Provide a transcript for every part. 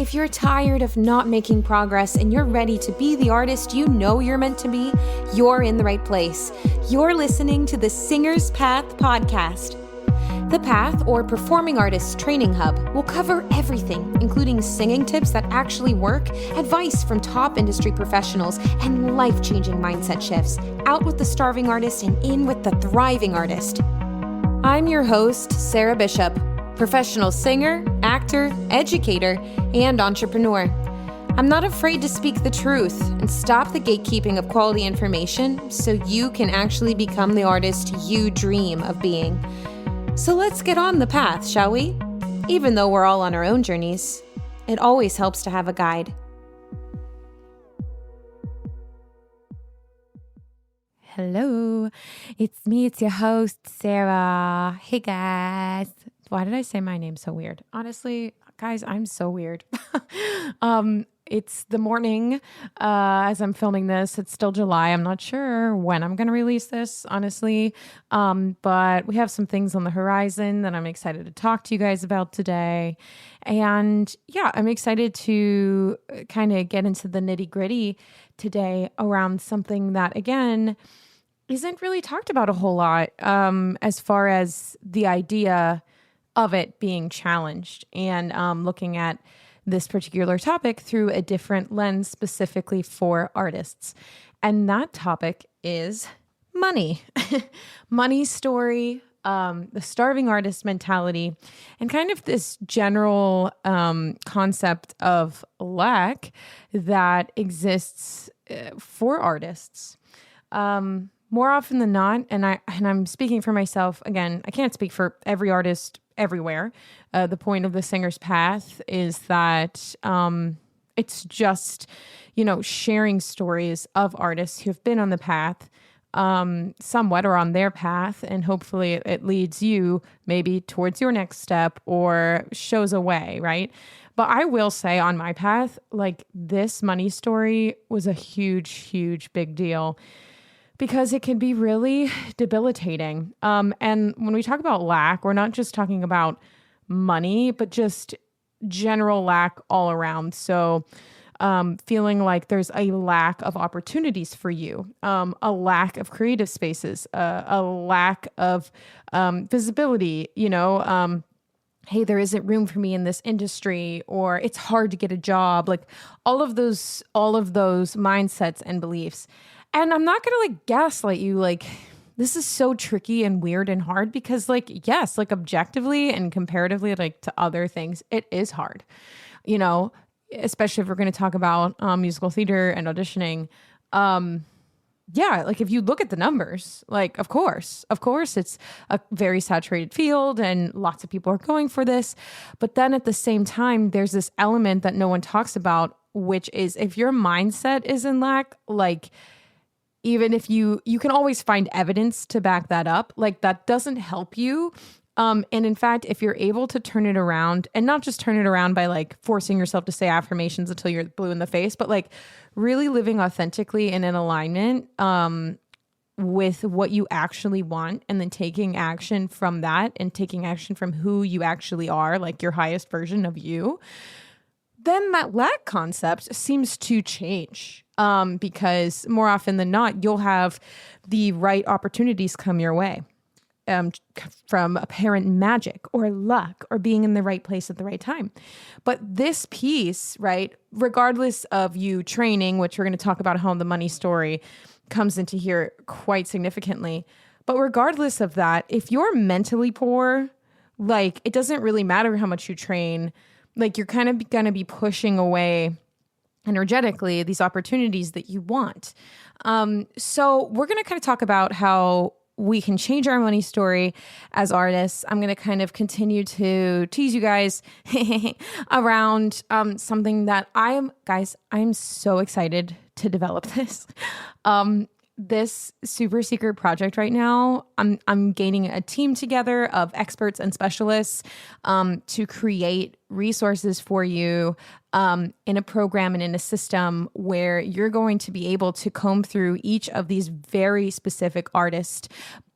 If you're tired of not making progress and you're ready to be the artist you know you're meant to be, you're in the right place. You're listening to the Singer's Path podcast. The Path, or Performing Artists Training Hub, will cover everything, including singing tips that actually work, advice from top industry professionals, and life-changing mindset shifts. Out with the starving artist and in with the thriving artist. I'm your host, Sarah Bishop, professional singer, actor, educator, and entrepreneur. I'm not afraid to speak the truth and stop the gatekeeping of quality information so you can actually become the artist you dream of being. So let's get on the path, shall we? Even though we're all on our own journeys, it always helps to have a guide. Hello, it's me, it's your host, Sarah. Hey guys. Why did I say my name so weird? Honestly, guys, I'm so weird. It's the morning as I'm filming this. It's still July. I'm not sure when I'm going to release this, honestly. But we have some things on the horizon that I'm excited to talk to you guys about today. And yeah, I'm excited to kind of get into the nitty-gritty today around something that, again, isn't really talked about a whole lot as far as the idea of it being challenged and looking at this particular topic through a different lens specifically for artists. And that topic is money. Money story, the starving artist mentality, and kind of this general concept of lack that exists for artists. More often than not, and I'm speaking for myself, again, I can't speak for every artist everywhere. The point of the Singer's Path is that it's just, sharing stories of artists who have been on the path, somewhat or on their path, and hopefully it leads you maybe towards your next step or shows a way, right? But I will say on my path, like this money story was a huge, huge big deal, because it can be really debilitating. And when we talk about lack, we're not just talking about money, but just general lack all around. So feeling like there's a lack of opportunities for you, a lack of creative spaces, a lack of visibility, hey, there isn't room for me in this industry, or it's hard to get a job, like all of those mindsets and beliefs. And I'm not going to gaslight you. This is so tricky and weird and hard because yes, objectively and comparatively, to other things, it is hard, especially if we're going to talk about musical theater and auditioning. If you look at the numbers, of course, it's a very saturated field and lots of people are going for this. But then at the same time, there's this element that no one talks about, which is if your mindset is in lack, even if you can always find evidence to back that up, that doesn't help you. And in fact, if you're able to turn it around, and not just turn it around by forcing yourself to say affirmations until you're blue in the face, but really living authentically and in alignment with what you actually want, and then taking action from that and taking action from who you actually are, your highest version of you, then that lack concept seems to change. Because more often than not, you'll have the right opportunities come your way from apparent magic or luck or being in the right place at the right time. But this piece, right, regardless of you training, which we're going to talk about how the money story comes into here quite significantly. But regardless of that, if you're mentally poor, it doesn't really matter how much you train. You're kind of going to be pushing away energetically these opportunities that you want. So we're going to kind of talk about how we can change our money story as artists. I'm going to kind of continue to tease you guys around something that I'm so excited to develop this. This super secret project right now, I'm gaining a team together of experts and specialists to create resources for you in a program and in a system where you're going to be able to comb through each of these very specific artist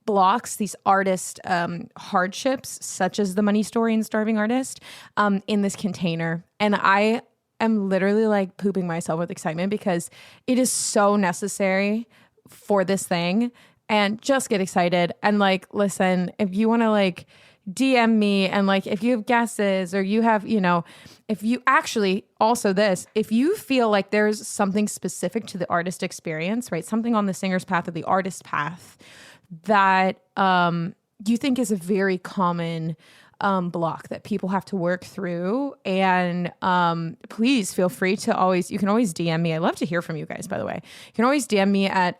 blocks, these artist hardships, such as the money story and starving artist, in this container. And I am literally like pooping myself with excitement because it is so necessary for this thing. And just get excited. And like, listen, if you want to like DM me and like, if you have guesses or you have, if you actually also this, if you feel like there's something specific to the artist experience, right? Something on the singer's path or the artist path that you think is a very common block that people have to work through. And please feel free to you can always DM me. I love to hear from you guys, by the way. You can always DM me at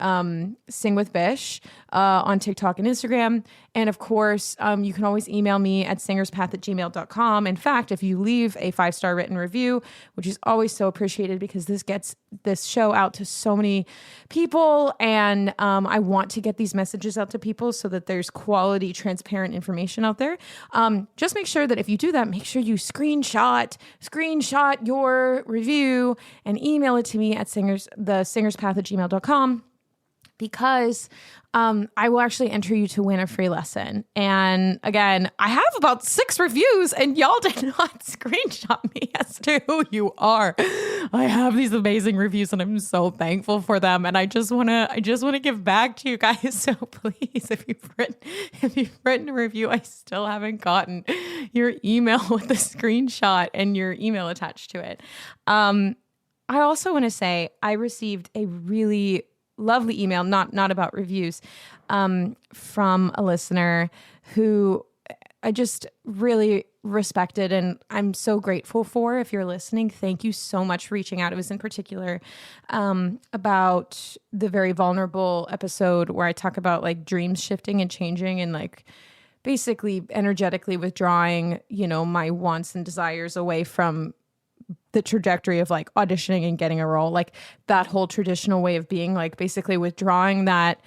Sing with Bish on TikTok and Instagram. And of course, you can always email me at singerspath@gmail.com. In fact, if you leave a 5-star written review, which is always so appreciated because this gets this show out to so many people. And I want to get these messages out to people so that there's quality, transparent information out there. Just make sure that if you do that, make sure you screenshot your review and email it to me at singerspath@gmail.com. Because I will actually enter you to win a free lesson. And again, I have about 6 reviews and y'all did not screenshot me as to who you are. I have these amazing reviews and I'm so thankful for them. And I just want to give back to you guys. So please, if you've written a review, I still haven't gotten your email with the screenshot and your email attached to it. I also want to say I received a really lovely email, not about reviews, from a listener who I just really respected and I'm so grateful for. If you're listening, thank you so much for reaching out. It was in particular about the very vulnerable episode where I talk about like dreams shifting and changing and like basically energetically withdrawing, my wants and desires away from the trajectory of like auditioning and getting a role, like that whole traditional way of being, like basically withdrawing that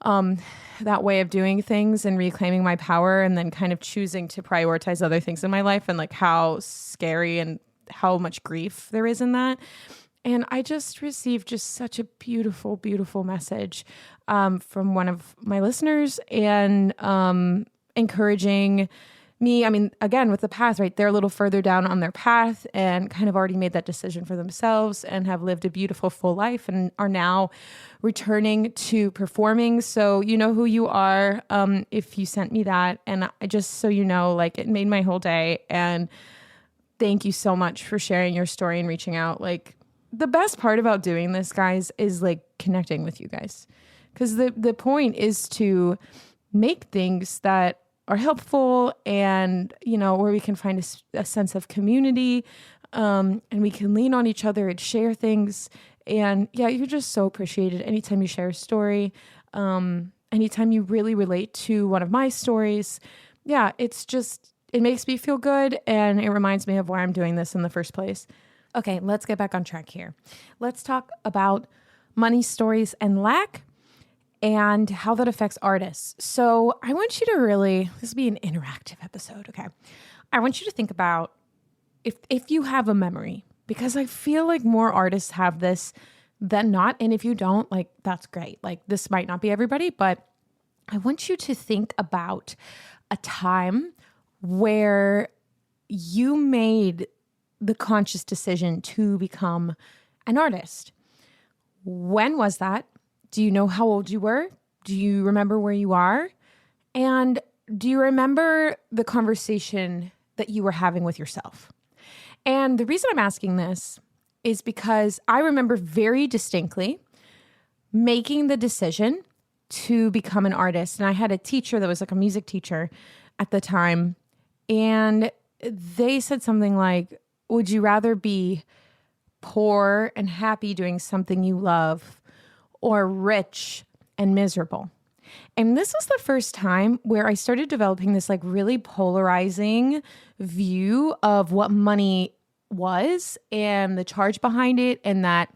way of doing things and reclaiming my power and then kind of choosing to prioritize other things in my life and like how scary and how much grief there is in that. And I just received just such a beautiful, beautiful message from one of my listeners and encouraging me, again, with the path, right? They're a little further down on their path and kind of already made that decision for themselves and have lived a beautiful, full life and are now returning to performing. So you know who you are if you sent me that. And I just, so you know, like it made my whole day. And thank you so much for sharing your story and reaching out. Like the best part about doing this, guys, is like connecting with you guys. Because the point is to make things that are helpful and, where we can find a sense of community and we can lean on each other and share things. And yeah, you're just so appreciated anytime you share a story, anytime you really relate to one of my stories. Yeah, it makes me feel good and it reminds me of why I'm doing this in the first place. Okay, let's get back on track here. Let's talk about money stories and lack and how that affects artists. So I want you to this will be an interactive episode, okay? I want you to think about if you have a memory, because I feel like more artists have this than not. And if you don't, like, that's great. Like, this might not be everybody, but I want you to think about a time where you made the conscious decision to become an artist. When was that? Do you know how old you were? Do you remember where you are? And do you remember the conversation that you were having with yourself? And the reason I'm asking this is because I remember very distinctly making the decision to become an artist. And I had a teacher that was like a music teacher at the time. And they said something like, would you rather be poor and happy doing something you love or rich and miserable? And this was the first time where I started developing this like really polarizing view of what money was and the charge behind it. And that,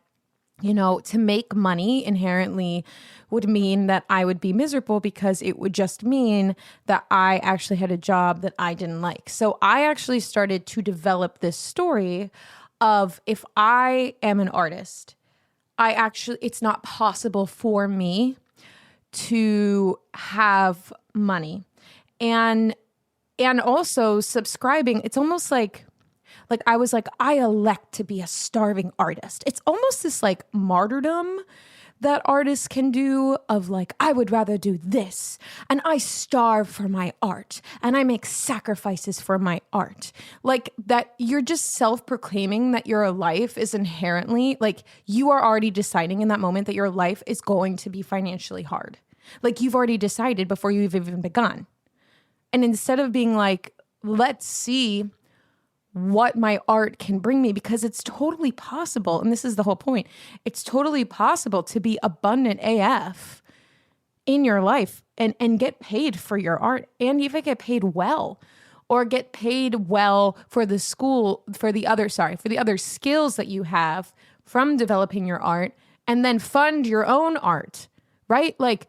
to make money inherently would mean that I would be miserable because it would just mean that I actually had a job that I didn't like. So I actually started to develop this story of if I am an artist, it's not possible for me to have money. And also subscribing, it's almost like Like I was like, I elect to be a starving artist. It's almost this like martyrdom that artists can do of like, I would rather do this and I starve for my art and I make sacrifices for my art. Like that you're just self-proclaiming that your life is inherently like you are already deciding in that moment that your life is going to be financially hard. Like you've already decided before you've even begun. And instead of being like, let's see what my art can bring me, because it's totally possible. And this is the whole point. It's totally possible to be abundant AF in your life and get paid for your art and even get paid well or get paid well for the other skills that you have from developing your art and then fund your own art, right? Like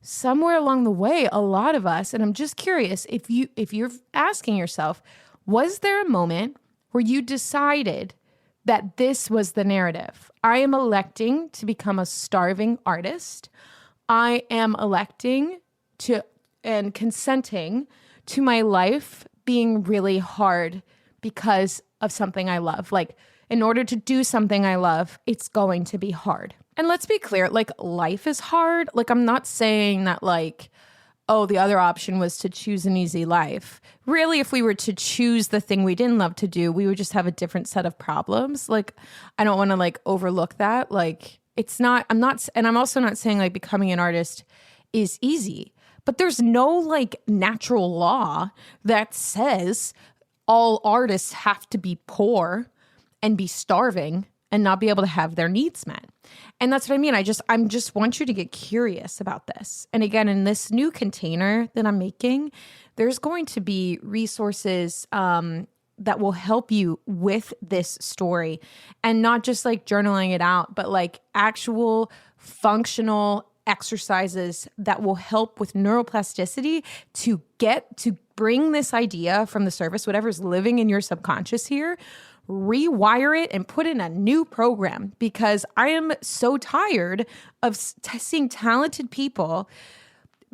somewhere along the way, a lot of us, and I'm just curious if you're asking yourself, was there a moment where you decided that this was the narrative? I am electing to become a starving artist. I am electing to and consenting to my life being really hard because of something I love. Like, in order to do something I love, it's going to be hard. And let's be clear, like, life is hard. Like, I'm not saying that, like, oh, the other option was to choose an easy life. Really, if we were to choose the thing we didn't love to do, we would just have a different set of problems. Like, I don't want to like overlook that. Like, it's not, and I'm also not saying like becoming an artist is easy, but there's no like natural law that says all artists have to be poor and be starving and not be able to have their needs met. And that's what I mean. I just want you to get curious about this. And again, in this new container that I'm making, there's going to be resources that will help you with this story, and not just like journaling it out, but like actual functional exercises that will help with neuroplasticity to bring this idea from the surface, whatever's living in your subconscious here, rewire it and put in a new program, because I am so tired of seeing talented people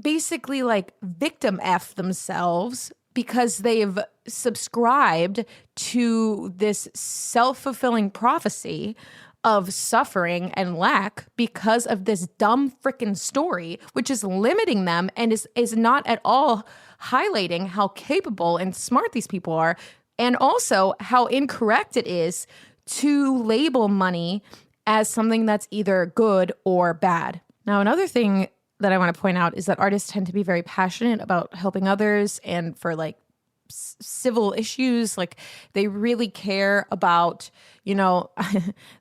basically like victim F themselves because they've subscribed to this self-fulfilling prophecy of suffering and lack because of this dumb freaking story, which is limiting them and is not at all highlighting how capable and smart these people are. And also how incorrect it is to label money as something that's either good or bad. Now, another thing that I want to point out is that artists tend to be very passionate about helping others and for like civil issues. Like they really care about, you know,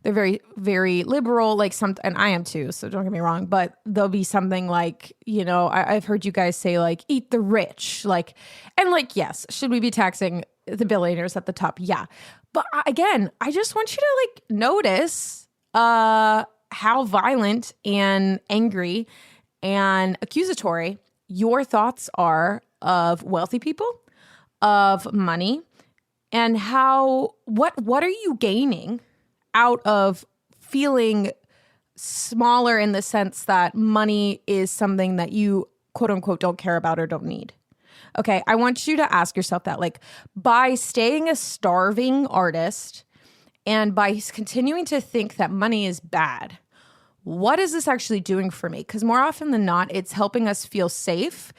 they're very, very liberal, like and I am too, so don't get me wrong, but there'll be something like, you know, I've heard you guys say like, eat the rich, like, and like, yes, should we be taxing the billionaires at the top? Yeah. But again, I just want you to like notice how violent and angry and accusatory your thoughts are of wealthy people, of money, and how what are you gaining out of feeling smaller in the sense that money is something that you quote unquote don't care about or don't need. Okay, I want you to ask yourself that, like, by staying a starving artist and by continuing to think that money is bad, what is this actually doing for me? Because more often than not, it's helping us feel safe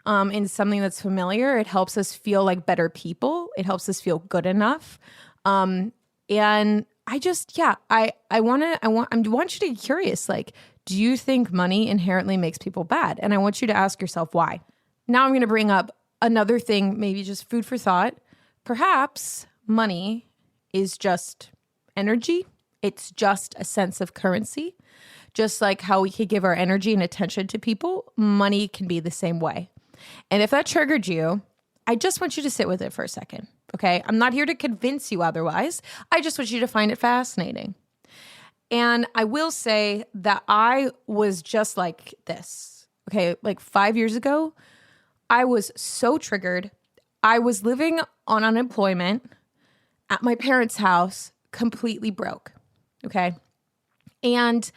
in something that's familiar. It helps us feel like better people. It helps us feel good enough. And I just, yeah, I want you to get curious. Like, do you think money inherently makes people bad? And I want you to ask yourself why. Now I'm going to bring up another thing, maybe just food for thought. Perhaps money is just energy. It's just a sense of currency. Just like how we could give our energy and attention to people, money can be the same way. And if that triggered you, I just want you to sit with it for a second, okay? I'm not here to convince you otherwise. I just want you to find it fascinating. And I will say that I was just like this, okay? Like 5 years ago, I was so triggered. I was living on unemployment at my parents' house, completely broke, okay? And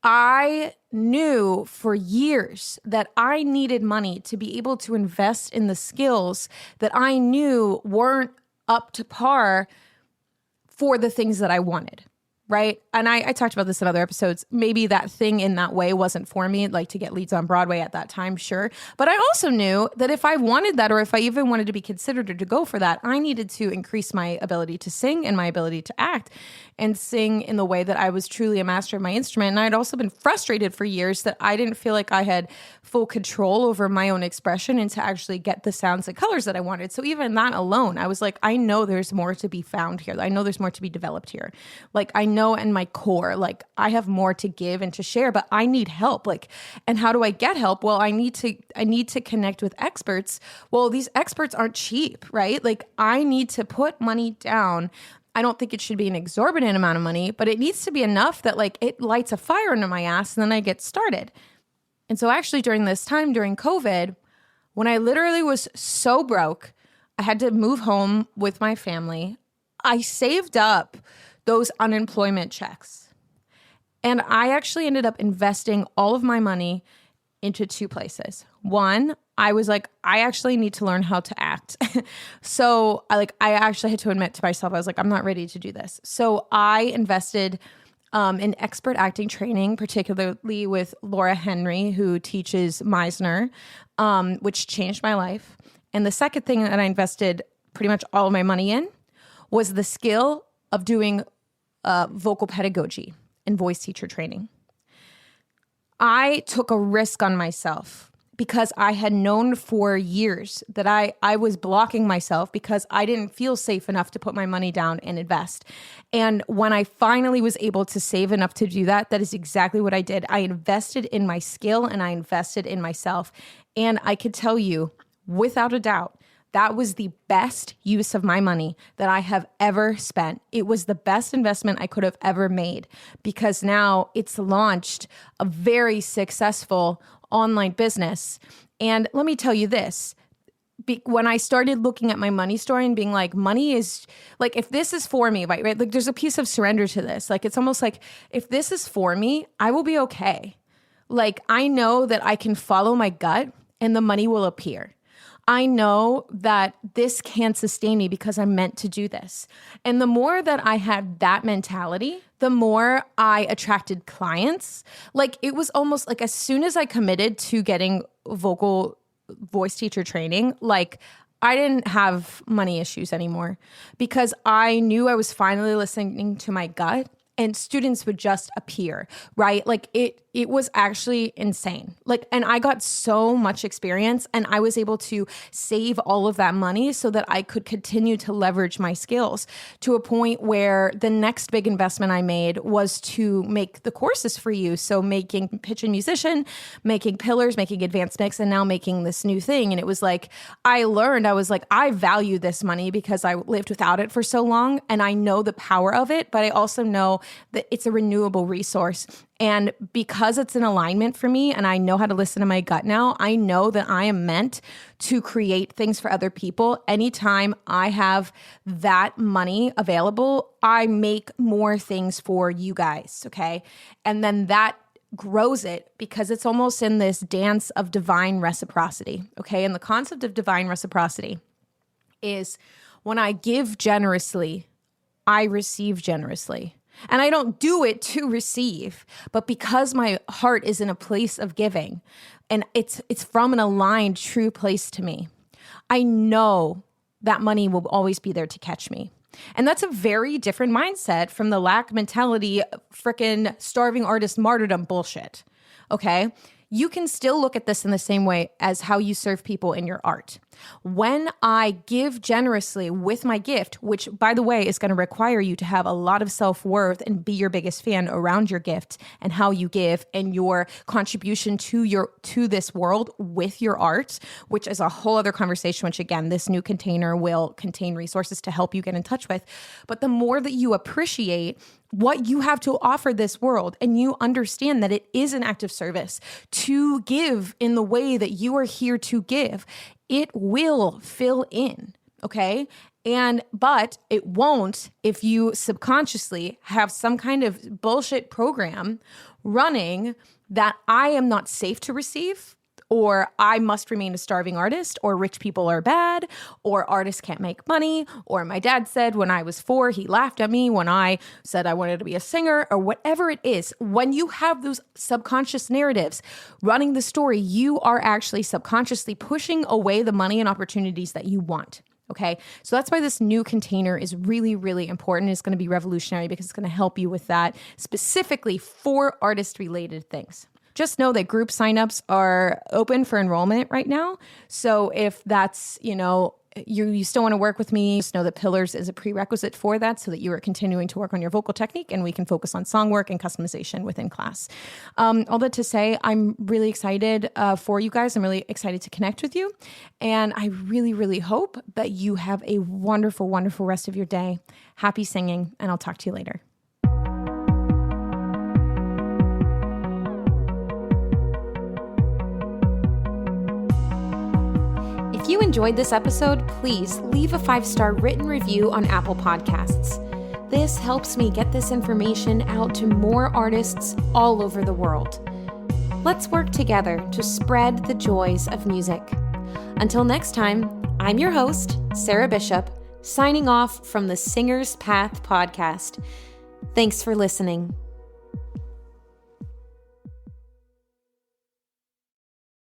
I knew for years that I needed money to be able to invest in the skills that I knew weren't up to par for the things that I wanted. Right. And I talked about this in other episodes. Maybe that thing in that way wasn't for me, like to get leads on Broadway at that time. Sure. But I also knew that if I wanted that, or if I even wanted to be considered or to go for that, I needed to increase my ability to sing and my ability to act and sing in the way that I was truly a master of my instrument. And I'd also been frustrated for years that I didn't feel like I had full control over my own expression and to actually get the sounds and colors that I wanted. So even that alone, I was like, I know there's more to be found here. I know there's more to be developed here. Like I know in my core, like I have more to give and to share, but I need help. Like, and how do I get help? Well, I need to connect with experts. Well, these experts aren't cheap, right? Like I need to put money down. I don't think it should be an exorbitant amount of money, but it needs to be enough that like it lights a fire under my ass and then I get started. And so actually during this time, during COVID, when I literally was so broke, I had to move home with my family. I saved up those unemployment checks. And I actually ended up investing all of my money into two places. One, I was like, I actually need to learn how to act. So I actually had to admit to myself, I was like, I'm not ready to do this. So I invested in expert acting training, particularly with Laura Henry, who teaches Meisner, which changed my life. And the second thing that I invested pretty much all of my money in was the skill of doing vocal pedagogy and voice teacher training. I took a risk on myself because I had known for years that I was blocking myself because I didn't feel safe enough to put my money down and invest. And when I finally was able to save enough to do that, that is exactly what I did. I invested in my skill and I invested in myself. And I could tell you, without a doubt, that was the best use of my money that I have ever spent. It was the best investment I could have ever made because now it's launched a very successful online business. And let me tell you this, when I started looking at my money story and being like, money is like, if this is for me, right? Like there's a piece of surrender to this. Like, it's almost like if this is for me, I will be okay. Like, I know that I can follow my gut and the money will appear. I know that this can sustain me because I'm meant to do this. And the more that I had that mentality, the more I attracted clients. Like it was almost like as soon as I committed to getting vocal voice teacher training, like I didn't have money issues anymore because I knew I was finally listening to my gut. And students would just appear, right? Like it was actually insane. Like, and I got so much experience and I was able to save all of that money so that I could continue to leverage my skills to a point where the next big investment I made was to make the courses for you. So making Pitch and Musician, making Pillars, making Advanced Mix, and now making this new thing. And it was like, I was like, I value this money because I lived without it for so long and I know the power of it, but I also know that it's a renewable resource. And because it's an alignment for me and I know how to listen to my gut now, I know that I am meant to create things for other people. Anytime I have that money available, I make more things for you guys, okay? And then that grows it because it's almost in this dance of divine reciprocity, okay? And the concept of divine reciprocity is when I give generously, I receive generously. And I don't do it to receive, but because my heart is in a place of giving and it's from an aligned, true place to me, I know that money will always be there to catch me. And that's a very different mindset from the lack mentality, freaking starving artist martyrdom bullshit. Okay? You can still look at this in the same way as how you serve people in your art. When I give generously with my gift, which by the way is going to require you to have a lot of self-worth and be your biggest fan around your gift and how you give and your contribution to this world with your art, which is a whole other conversation, which again, this new container will contain resources to help you get in touch with. But the more that you appreciate what you have to offer this world and you understand that it is an act of service to give in the way that you are here to give, it will fill in, okay? But it won't if you subconsciously have some kind of bullshit program running that I am not safe to receive or I must remain a starving artist, or rich people are bad, or artists can't make money, or my dad said when I was 4, he laughed at me when I said I wanted to be a singer, or whatever it is. When you have those subconscious narratives running the story, you are actually subconsciously pushing away the money and opportunities that you want. Okay, so that's why this new container is really, really important. It's going to be revolutionary because it's going to help you with that, specifically for artist-related things. Just know that group signups are open for enrollment right now. So if that's, you still want to work with me, just know that Pillars is a prerequisite for that so that you are continuing to work on your vocal technique and we can focus on song work and customization within class. All that to say, I'm really excited for you guys. I'm really excited to connect with you. And I really, really hope that you have a wonderful, wonderful rest of your day. Happy singing, and I'll talk to you later. If you enjoyed this episode, please leave a 5-star written review on Apple Podcasts. This helps me get this information out to more artists all over the world. Let's work together to spread the joys of music. Until next time, I'm your host, Sarah Bishop, signing off from the Singer's Path podcast. Thanks for listening.